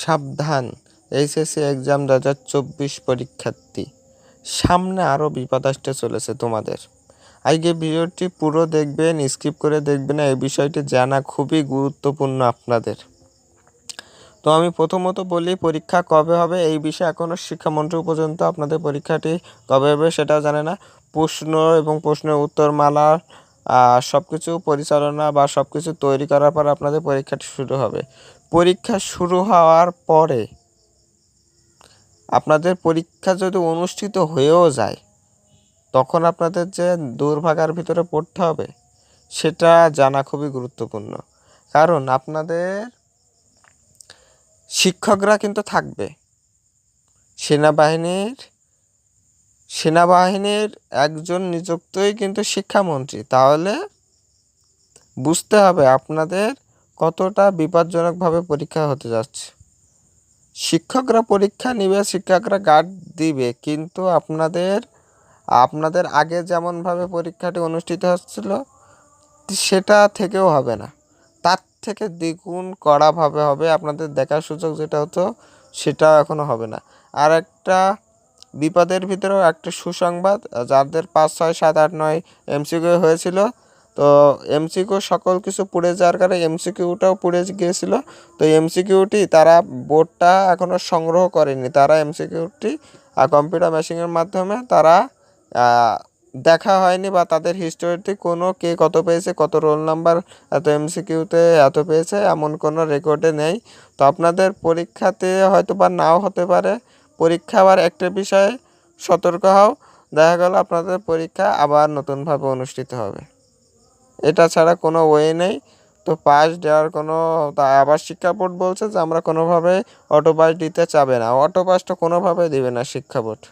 সাবধান HSC exam 2024 পরীক্ষার্থী, সামনে আরও বিপদ আসতে চলেছে তোমাদের। আজকে ভিডিওটি পুরো দেখবেন, স্কিপ করে দেখবেন না। এই বিষয়টি জানা খুবই গুরুত্বপূর্ণ আপনাদের। তো আমি প্রথমত বলি, পরীক্ষা কবে হবে এই বিষয়ে এখনও শিক্ষামন্ত্রী পর্যন্ত আপনাদের পরীক্ষাটি কবে হবে সেটাও জানে না। প্রশ্ন এবং প্রশ্নের উত্তরমালা সব কিছু পরিচালনা বা সব কিছু তৈরি করার পর আপনাদের পরীক্ষাটি শুরু হবে। পরীক্ষা শুরু হওয়ার পরে আপনাদের পরীক্ষা যদি অনুষ্ঠিত হয়েও যায়, তখন আপনাদের যে দুর্ভাগার ভিতরে পড়তে হবে সেটা জানা খুবই গুরুত্বপূর্ণ। কারণ আপনাদের শিক্ষকরা কিন্তু থাকবে, সেনাবাহিনীর একজন নিযুক্তই কিন্তু শিক্ষামন্ত্রী। তাহলে বুঝতে হবে আপনাদের কতটা বিপজ্জনকভাবে পরীক্ষা হতে যাচ্ছে। শিক্ষকরা পরীক্ষা নেবে, শিক্ষকরা গার্ড দিবে, কিন্তু আপনাদের আগে যেমনভাবে পরীক্ষাটি অনুষ্ঠিত হচ্ছিল সেটা থেকেও হবে না, তার থেকে দ্বিগুণ কড়াভাবে হবে। আপনাদের দেখার সুযোগ যেটা হতো সেটাও এখনও হবে না। আর একটা বিপদের ভিতরেও একটা সুসংবাদ, যাদের 5, 6, 7, 8, 9 এমসিকিউ হয়েছিল, তো এমসিকিউ সকল কিছু পুড়ে যাওয়ার কারণে এমসিকিউটাও পুড়ে গিয়েছিল। তো এমসিকিউটি তারা বোর্ডটা এখনও সংগ্রহ করেনি। তারা এমসিকিউটি কম্পিউটার মেশিনের মাধ্যমে তারা দেখা হয়নি, বা তাদের হিস্টোরিতে কোনো কে কত পেয়েছে, কত রোল নাম্বার এত এমসিকিউতে এত পেয়েছে এমন কোনো রেকর্ডে নেই। তো আপনাদের পরীক্ষাতে হয়তো বা নাও হতে পারে। পরীক্ষা আবার একটা বিষয়ে সতর্ক হও, দেখা গেল আপনাদের পরীক্ষা আবার নতুনভাবে অনুষ্ঠিত হবে। এটা ছাড়া কোনো ওয়ে নেই। তো পাস দেওয়ার কোনো, আবার শিক্ষা বোর্ড বলছে যে আমরা কোনোভাবে অটো পাস দিতে চাবে না। অটো পাসটা কোনোভাবে দেবে না শিক্ষা বোর্ড।